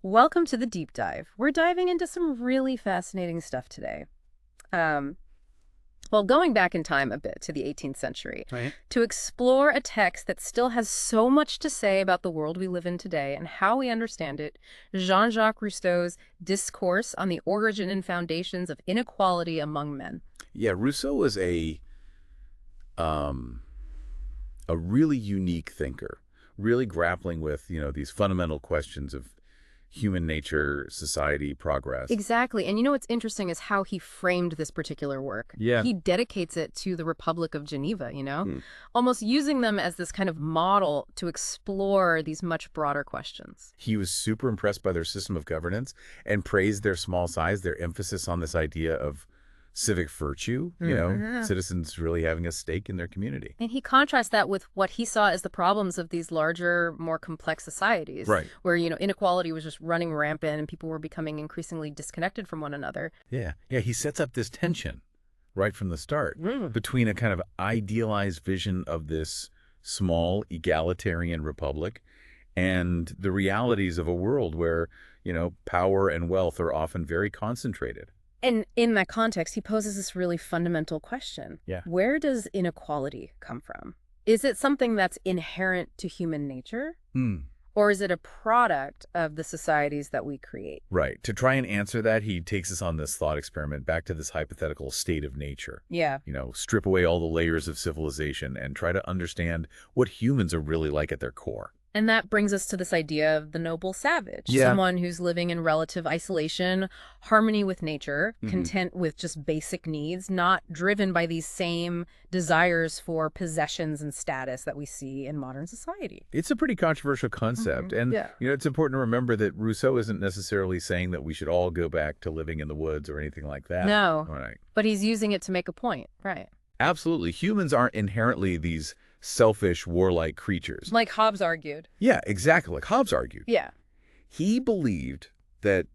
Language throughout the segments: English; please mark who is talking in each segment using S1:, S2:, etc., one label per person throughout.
S1: Welcome to the deep dive. We're diving into some really fascinating stuff today. Um, going back in time a bit to the 18th century
S2: Right.
S1: to explore a text that still has so much to say about the world we live in today and how we understand it, Jean-Jacques Rousseau's Discourse on the Origin and Foundations of Inequality Among Men.
S2: Yeah, Rousseau was um, a really unique thinker, really grappling with, these fundamental questions of human nature, society, progress.
S1: Exactly. And you know what's interesting is how he framed this particular work.
S2: Yeah.
S1: He dedicates it to the Republic of Geneva,
S2: Hmm.
S1: almost using them as this kind of model to explore these much broader questions.
S2: He was super impressed by their system of governance and praised their small size, their emphasis on this idea of civic virtue,
S1: Yeah.
S2: citizens really having a stake in their community.
S1: And he contrasts that with what he saw as the problems of these larger, more complex societies,
S2: Right.
S1: where, inequality was just running rampant and people were becoming increasingly disconnected from one another.
S2: Yeah. Yeah, he sets up this tension right from the start
S1: Mm.
S2: between a kind of idealized vision of this small egalitarian republic and the realities of a world where, power and wealth are often very concentrated.
S1: And in that context, he poses this really fundamental question.
S2: Yeah.
S1: Where does inequality come from? Is it something that's inherent to human nature?
S2: Hmm.
S1: Or is it a product of the societies that we create?
S2: Right. To try and answer that, he takes us on this thought experiment back to this hypothetical state of nature.
S1: Yeah.
S2: Strip away all the layers of civilization and try to understand what humans are really like at their core.
S1: And that brings us to this idea of the noble savage,
S2: Yeah.
S1: someone who's living in relative isolation, harmony with nature,
S2: Mhm.
S1: content with just basic needs, not driven by these same desires for possessions and status that we see in modern society.
S2: It's a pretty controversial concept. And,
S1: Yeah.
S2: it's important to remember that Rousseau isn't necessarily saying that we should all go back to living in the woods or anything like that.
S1: No,
S2: All right.
S1: but he's using it to make a point, right?
S2: Absolutely. Humans aren't inherently these selfish, warlike creatures.
S1: Like Hobbes argued.
S2: Yeah, exactly. Like Hobbes argued.
S1: Yeah.
S2: He believed that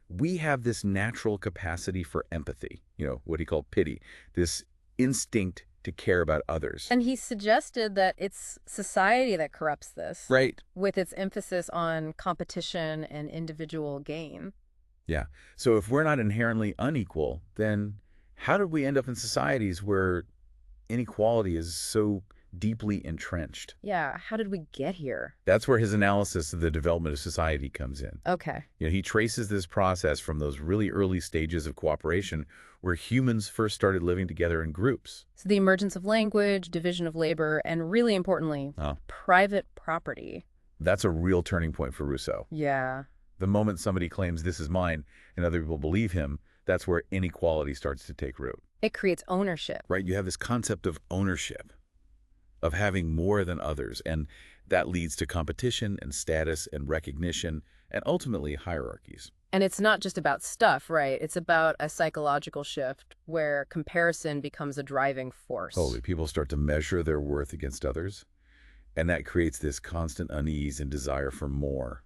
S2: we have this natural capacity for empathy, what he called pity, this instinct to care about others.
S1: And he suggested that it's society that corrupts this,
S2: Right.
S1: with its emphasis on competition and individual gain.
S2: Yeah. So if we're not inherently unequal, then how did we end up in societies where inequality is so deeply entrenched?
S1: Yeah, how did we get here?
S2: That's where his analysis of the development of society comes in.
S1: Okay.
S2: He traces this process from those really early stages of cooperation where humans first started living together in groups.
S1: So the emergence of language, division of labor, and really importantly,
S2: Oh,
S1: private property.
S2: that's a real turning point for Rousseau.
S1: Yeah.
S2: The moment somebody claims this is mine and other people believe him, that's where inequality starts to take root.
S1: It creates ownership.
S2: Right? You have this concept of ownership, of having more than others, and that leads to competition and status and recognition and ultimately hierarchies.
S1: And it's not just about stuff, right? It's about a psychological shift where comparison becomes a driving force.
S2: Totally. People start to measure their worth against others, and that creates this constant unease and desire for more,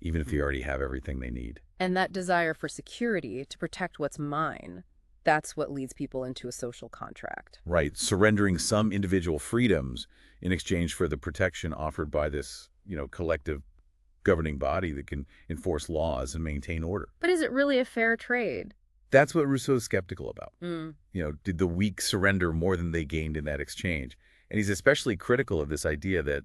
S2: even if they already have everything they need.
S1: And that desire for security to protect what's mine, that's what leads people into a social contract.
S2: Right. Surrendering some individual freedoms in exchange for the protection offered by this, collective governing body that can enforce laws and maintain order.
S1: But is it really a fair trade?
S2: That's what Rousseau's skeptical about.
S1: Mm.
S2: Did the weak surrender more than they gained in that exchange? And he's especially critical of this idea that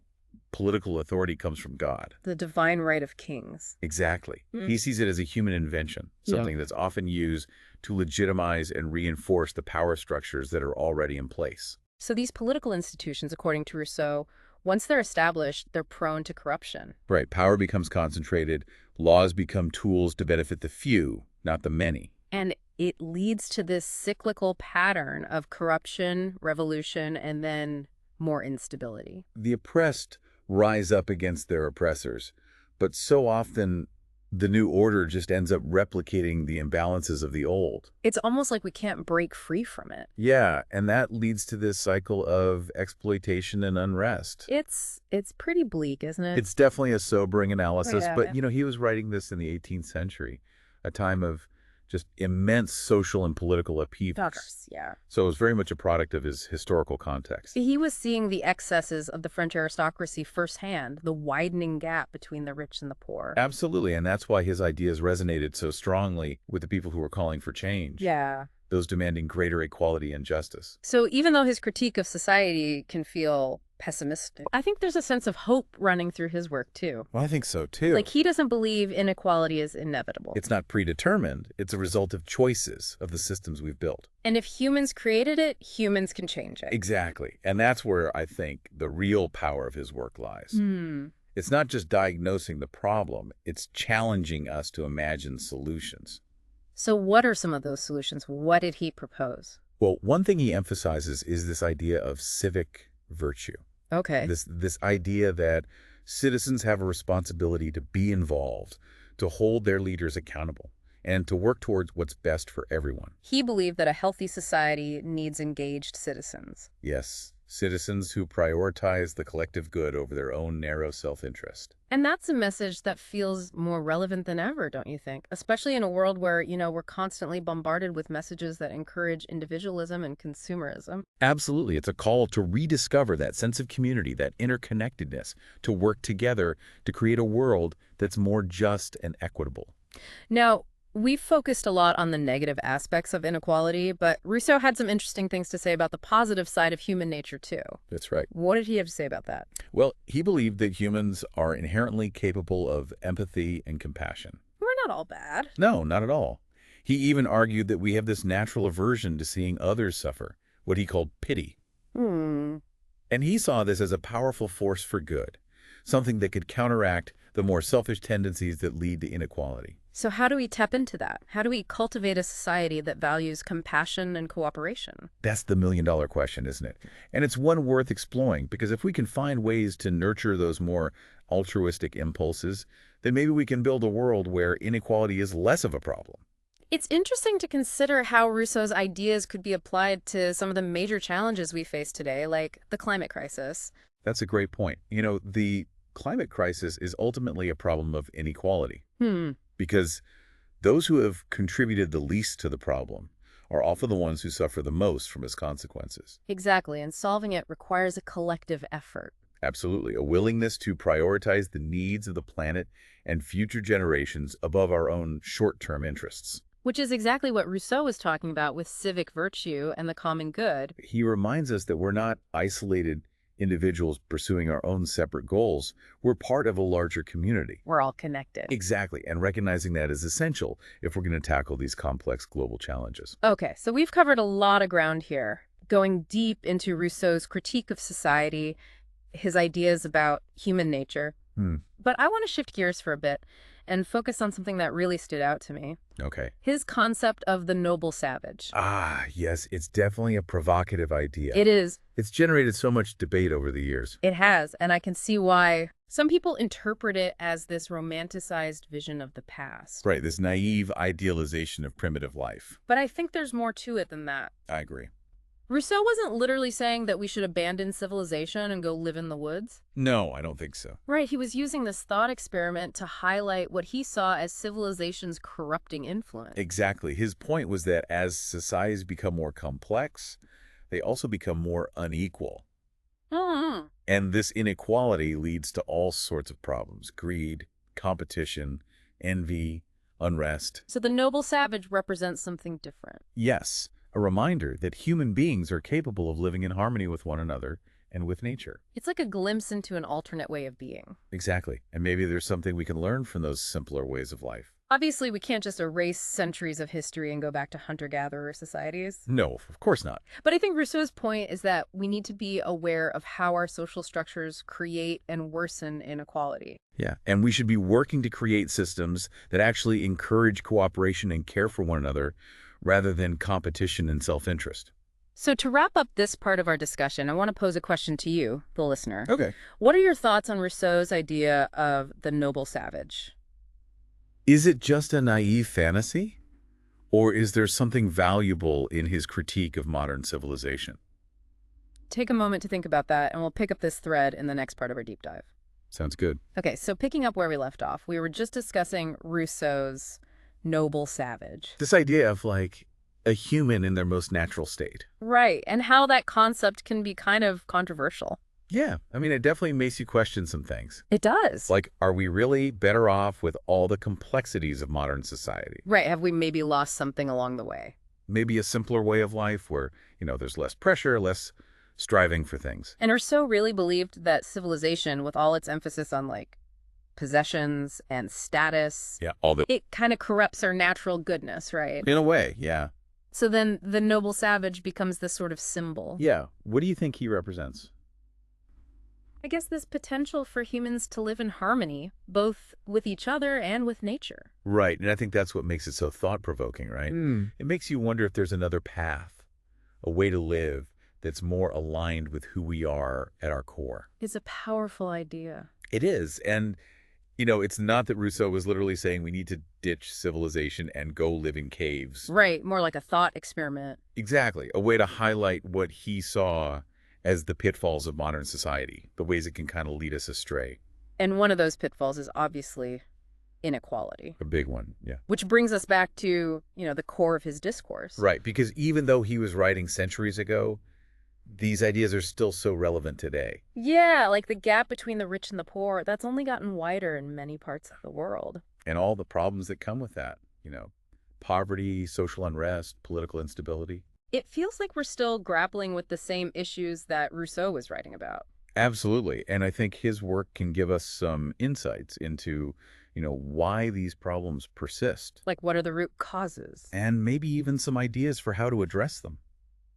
S2: political authority comes from God.
S1: The divine right of kings.
S2: Exactly.
S1: Mm.
S2: He sees it as a human invention, something that's often used to legitimize and reinforce the power structures that are already in place.
S1: So these political institutions, according to Rousseau, once they're established, they're prone to corruption.
S2: Right. Power becomes concentrated. Laws become tools to benefit the few, not the many.
S1: And it leads to this cyclical pattern of corruption, revolution, and then more instability.
S2: The oppressed rise up against their oppressors, but so often the new order just ends up replicating the imbalances of the old.
S1: It's almost like we can't break free from it.
S2: Yeah, and that leads to this cycle of exploitation and unrest.
S1: It's pretty bleak, isn't it?
S2: It's definitely a sobering analysis,
S1: Yeah.
S2: but he was writing this in the 18th century, a time of just immense social and political upheavals.
S1: Yeah.
S2: So it was very much a product of his historical context.
S1: He was seeing the excesses of the French aristocracy firsthand, the widening gap between the rich and the poor.
S2: Absolutely, and that's why his ideas resonated so strongly with the people who were calling for change.
S1: Yeah.
S2: Those demanding greater equality and justice.
S1: So even though his critique of society can feel pessimistic, I think there's a sense of hope running through his work, too.
S2: Well, I think so, too.
S1: Like, he doesn't believe inequality is inevitable.
S2: It's not predetermined. It's a result of choices of the systems we've built.
S1: And if humans created it, humans can change it.
S2: Exactly. And that's where I think the real power of his work lies. It's not just diagnosing the problem, it's challenging us to imagine solutions.
S1: So what are some of those solutions? What did he propose?
S2: Well, one thing he emphasizes is this idea of civic virtue.
S1: Okay.
S2: This idea that citizens have a responsibility to be involved, to hold their leaders accountable, and to work towards what's best for everyone.
S1: He believed that a healthy society needs engaged citizens.
S2: Yes, citizens who prioritize the collective good over their own narrow self-interest.
S1: And that's a message that feels more relevant than ever, don't you think? Especially in a world where, we're constantly bombarded with messages that encourage individualism and consumerism.
S2: Absolutely. It's a call to rediscover that sense of community, that interconnectedness, to work together to create a world that's more just and equitable.
S1: Now, we've focused a lot on the negative aspects of inequality, but Rousseau had some interesting things to say about the positive side of human nature, too.
S2: That's right.
S1: What did he have to say about that?
S2: Well, he believed that humans are inherently capable of empathy and compassion.
S1: We're not all bad.
S2: No, not at all. He even argued that we have this natural aversion to seeing others suffer, what he called pity. And he saw this as a powerful force for good, something that could counteract the more selfish tendencies that lead to inequality.
S1: So how do we tap into that? How do we cultivate a society that values compassion and cooperation?
S2: That's the million-dollar question, isn't it? And it's one worth exploring, because if we can find ways to nurture those more altruistic impulses, then maybe we can build a world where inequality is less of a problem.
S1: It's interesting to consider how Rousseau's ideas could be applied to some of the major challenges we face today, like the climate crisis.
S2: That's a great point. The climate crisis is ultimately a problem of inequality. Because those who have contributed the least to the problem are often the ones who suffer the most from its consequences.
S1: Exactly, and solving it requires a collective effort.
S2: Absolutely. A willingness to prioritize the needs of the planet and future generations above our own short-term interests.
S1: Which is exactly what Rousseau was talking about with civic virtue and the common good.
S2: He reminds us that we're not isolated individuals pursuing our own separate goals. We're part of a larger community.
S1: We're all connected.
S2: Exactly, and recognizing that is essential if we're going to tackle these complex global challenges.
S1: Okay, so we've covered a lot of ground here, going deep into Rousseau's critique of society, his ideas about human nature. But I want to shift gears for a bit and focus on something that really stood out to me.
S2: Okay.
S1: His concept of the noble savage.
S2: Ah, yes, it's definitely a provocative idea.
S1: It is.
S2: It's generated so much debate over the years.
S1: It has, and I can see why. Some people interpret it as this romanticized vision of the past.
S2: Right, this naive idealization of primitive life.
S1: But I think there's more to it than that.
S2: I agree.
S1: Rousseau wasn't literally saying that we should abandon civilization and go live in the woods.
S2: No, I don't think so.
S1: Right, he was using this thought experiment to highlight what he saw as civilization's corrupting influence.
S2: Exactly. His point was that as societies become more complex, they also become more unequal. And this inequality leads to all sorts of problems: greed, competition, envy, unrest.
S1: So the noble savage represents something different.
S2: Yes, a reminder that human beings are capable of living in harmony with one another and with nature.
S1: It's like a glimpse into an alternate way of being.
S2: Exactly. And maybe there's something we can learn from those simpler ways of life.
S1: Obviously, we can't just erase centuries of history and go back to hunter-gatherer societies.
S2: No, of course not.
S1: But I think Rousseau's point is that we need to be aware of how our social structures create and worsen inequality.
S2: Yeah, and we should be working to create systems that actually encourage cooperation and care for one another, rather than competition and self-interest.
S1: So to wrap up this part of our discussion, I want to pose a question to you, the listener.
S2: Okay.
S1: What are your thoughts on Rousseau's idea of the noble savage?
S2: Is it just a naive fantasy? Or is there something valuable in his critique of modern civilization?
S1: Take a moment to think about that, and we'll pick up this thread in the next part of our deep dive.
S2: Sounds good.
S1: Okay, so picking up where we left off, we were just discussing Rousseau's noble savage.
S2: This idea of, like, a human in their most natural state.
S1: Right, and how that concept can be kind of controversial.
S2: Yeah, I mean, it definitely makes you question some things.
S1: It does.
S2: Like, are we really better off with all the complexities of modern society?
S1: Right, have we maybe lost something along the way?
S2: Maybe a simpler way of life where, there's less pressure, less striving for things.
S1: And Rousseau really believed that civilization, with all its emphasis on, like, possessions and status,
S2: Yeah, all the...
S1: it kind of corrupts our natural goodness, right?
S2: In a way, yeah.
S1: So then the noble savage becomes this sort of symbol.
S2: Yeah, what do you think he represents?
S1: I guess this potential for humans to live in harmony, both with each other and with nature.
S2: Right, and I think that's what makes it so thought-provoking, right? It makes you wonder if there's another path, a way to live that's more aligned with who we are at our core.
S1: It's a powerful idea.
S2: It is, and, it's not that Rousseau was literally saying we need to ditch civilization and go live in caves.
S1: Right, more like a thought experiment.
S2: Exactly, a way to highlight what he saw as the pitfalls of modern society, the ways it can kind of lead us astray.
S1: And one of those pitfalls is obviously inequality.
S2: A big one, yeah.
S1: Which brings us back to, the core of his discourse.
S2: Right, because even though he was writing centuries ago, these ideas are still so relevant today.
S1: Yeah, like the gap between the rich and the poor, that's only gotten wider in many parts of the world.
S2: And all the problems that come with that, poverty, social unrest, political instability.
S1: It feels like we're still grappling with the same issues that Rousseau was writing about.
S2: Absolutely. And I think his work can give us some insights into, why these problems persist.
S1: Like, what are the root causes?
S2: And maybe even some ideas for how to address them.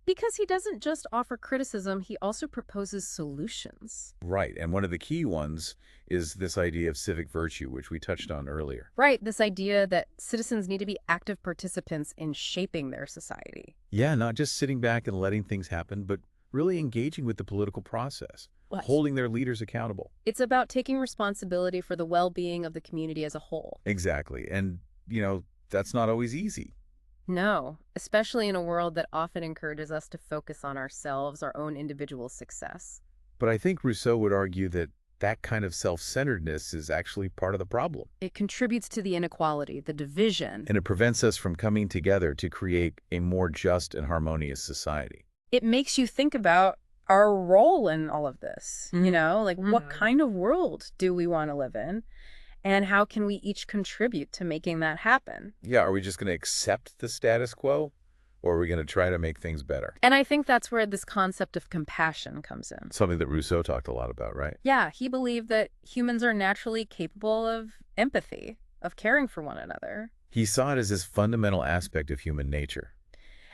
S1: Because he doesn't just offer criticism, he also proposes solutions.
S2: Right. And one of the key ones is this idea of civic virtue, which we touched on earlier.
S1: Right, this idea that citizens need to be active participants in shaping their society.
S2: Yeah, not just sitting back and letting things happen, but really engaging with the political process, holding their leaders accountable.
S1: It's about taking responsibility for the well-being of the community as a whole.
S2: Exactly. And, that's not always easy.
S1: No, especially in a world that often encourages us to focus on ourselves, our own individual success.
S2: But I think Rousseau would argue that that kind of self-centeredness is actually part of the problem.
S1: It contributes to the inequality, the division.
S2: And it prevents us from coming together to create a more just and harmonious society.
S1: It makes you think about our role in all of this, what kind of world do we want to live in? And how can we each contribute to making that happen?
S2: Yeah, are we just going to accept the status quo, or are we going to try to make things better?
S1: And I think that's where this concept of compassion comes in.
S2: Something that Rousseau talked a lot about, right?
S1: Yeah, he believed that humans are naturally capable of empathy, of caring for one another.
S2: He saw it as this fundamental aspect of human nature.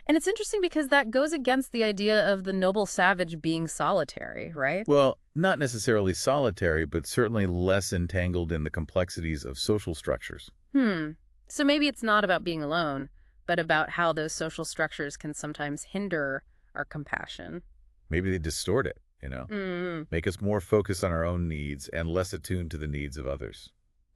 S1: And it's interesting because that goes against the idea of the noble savage being solitary, right?
S2: Well, not necessarily solitary, but certainly less entangled in the complexities of social structures.
S1: So maybe it's not about being alone, but about how those social structures can sometimes hinder our compassion.
S2: Maybe they distort it, make us more focused on our own needs and less attuned to the needs of others.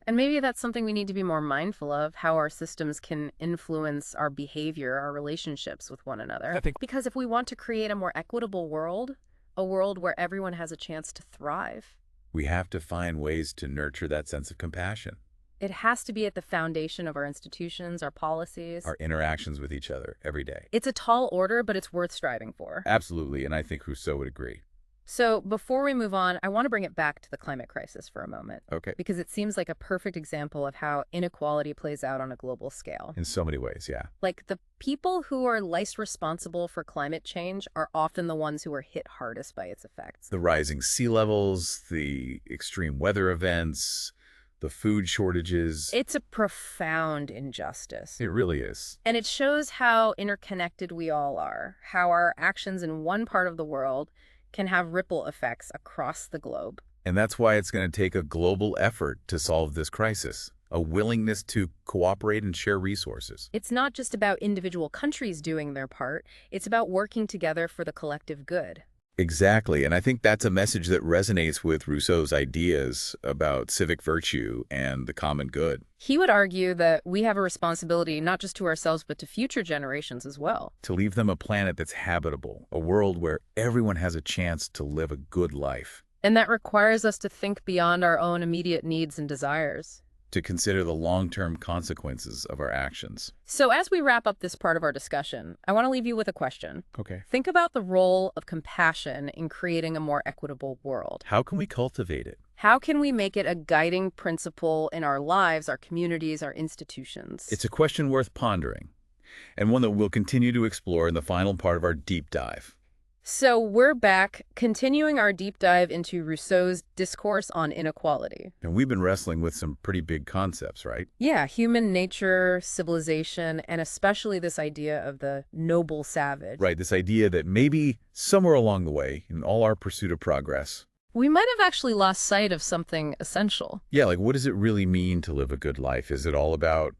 S1: And maybe that's something we need to be more mindful of, how our systems can influence our behavior, our relationships with one another. Because if we want to create a more equitable world, a world where everyone has a chance to thrive,
S2: we have to find ways to nurture that sense of compassion.
S1: It has to be at the foundation of our institutions, our policies,
S2: our interactions with each other every day.
S1: It's a tall order, but it's worth striving for.
S2: Absolutely, and I think Rousseau would agree.
S1: So before we move on, I want to bring it back to the climate crisis for a moment.
S2: Okay.
S1: Because it seems like a perfect example of how inequality plays out on a global scale.
S2: In so many ways, yeah.
S1: Like, the people who are least responsible for climate change are often the ones who are hit hardest by its effects.
S2: The rising sea levels, the extreme weather events, the food shortages.
S1: It's a profound injustice.
S2: It really is.
S1: And it shows how interconnected we all are, how our actions in one part of the world can have ripple effects across the globe.
S2: And that's why it's going to take a global effort to solve this crisis, a willingness to cooperate and share resources.
S1: It's not just about individual countries doing their part, it's about working together for the collective good.
S2: Exactly, and I think that's a message that resonates with Rousseau's ideas about civic virtue and the common good.
S1: He would argue that we have a responsibility not just to ourselves but to future generations as well.
S2: To leave them a planet that's habitable, a world where everyone has a chance to live a good life.
S1: And that requires us to think beyond our own immediate needs and desires.
S2: to consider the long-term consequences of our actions.
S1: So as we wrap up this part of our discussion, I want to leave you with a question.
S2: Okay.
S1: Think about the role of compassion in creating a more equitable world.
S2: How can we cultivate it?
S1: How can we make it a guiding principle in our lives, our communities, our institutions?
S2: It's a question worth pondering, and one that we'll continue to explore in the final part of our deep dive.
S1: So we're back, continuing our deep dive into Rousseau's Discourse on Inequality.
S2: And we've been wrestling with some pretty big concepts, right?
S1: Yeah, human nature, civilization, and especially this idea of the noble savage.
S2: Right, this idea that maybe somewhere along the way, in all our pursuit of progress,
S1: We might have actually lost sight of something essential.
S2: yeah, like what does it really mean to live a good life? Is it all about,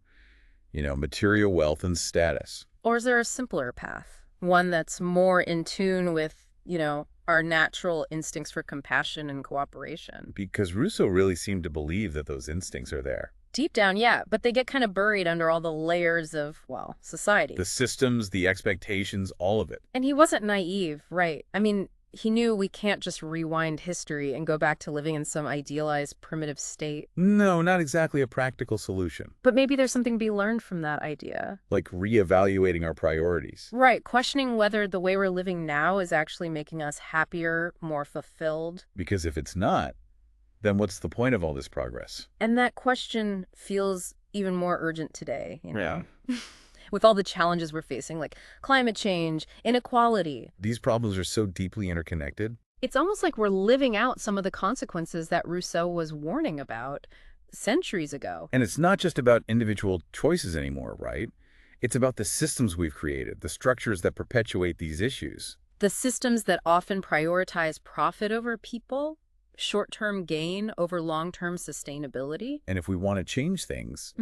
S2: material wealth and status?
S1: Or is there a simpler path? One that's more in tune with, our natural instincts for compassion and cooperation.
S2: Because Rousseau really seemed to believe that those instincts are there.
S1: Deep down, yeah, but they get kind of buried under all the layers of, society.
S2: The systems, the expectations, all of it.
S1: And he wasn't naive, right? I mean, he knew we can't just rewind history and go back to living in some idealized primitive state.
S2: No, not exactly a practical solution.
S1: But maybe there's something to be learned from that idea.
S2: Like reevaluating our priorities.
S1: Right, questioning whether the way we're living now is actually making us happier, more fulfilled.
S2: Because if it's not, then what's the point of all this progress?
S1: And that question feels even more urgent today,
S2: Yeah.
S1: With all the challenges we're facing, like climate change, inequality.
S2: These problems are so deeply interconnected.
S1: It's almost like we're living out some of the consequences that Rousseau was warning about centuries ago.
S2: And it's not just about individual choices anymore, right? It's about the systems we've created, the structures that perpetuate these issues.
S1: The systems that often prioritize profit over people, short-term gain over long-term sustainability.
S2: And if we want to change things,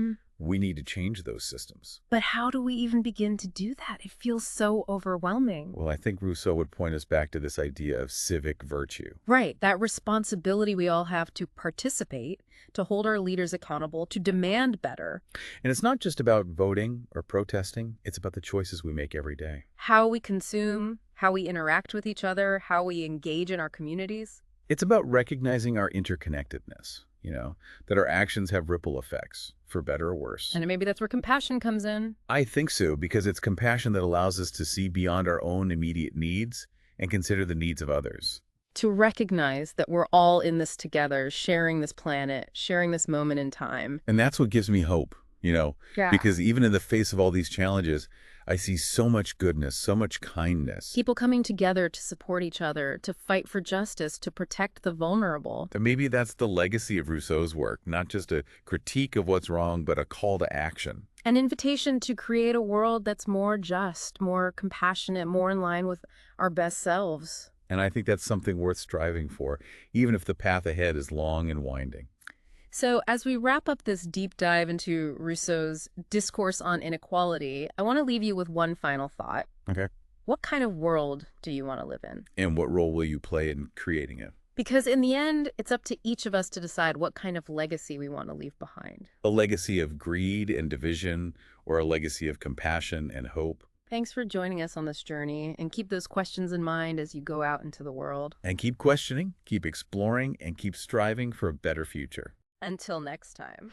S2: we need to change those systems.
S1: But how do we even begin to do that? It feels so overwhelming.
S2: Well, I think Rousseau would point us back to this idea of civic virtue.
S1: Right, that responsibility we all have to participate, to hold our leaders accountable, to demand better.
S2: And it's not just about voting or protesting, it's about the choices we make every day.
S1: How we consume, how we interact with each other, how we engage in our communities.
S2: It's about recognizing our interconnectedness, that our actions have ripple effects, for better or worse.
S1: And maybe that's where compassion comes in.
S2: I think so, because it's compassion that allows us to see beyond our own immediate needs and consider the needs of others.
S1: To recognize that we're all in this together, sharing this planet, sharing this moment in time.
S2: And that's what gives me hope, because even in the face of all these challenges, I see so much goodness, so much kindness.
S1: People coming together to support each other, to fight for justice, to protect the vulnerable.
S2: And maybe that's the legacy of Rousseau's work, not just a critique of what's wrong, but a call to action.
S1: An invitation to create a world that's more just, more compassionate, more in line with our best selves.
S2: And I think that's something worth striving for, even if the path ahead is long and winding.
S1: So as we wrap up this deep dive into Rousseau's Discourse on Inequality, I want to leave you with one final thought.
S2: Okay.
S1: What kind of world do you want to live in?
S2: And what role will you play in creating it?
S1: Because in the end, it's up to each of us to decide what kind of legacy we want to leave behind.
S2: A legacy of greed and division, or a legacy of compassion and hope?
S1: Thanks for joining us on this journey, and keep those questions in mind as you go out into the world.
S2: And keep questioning, keep exploring, and keep striving for a better future.
S1: Until next time.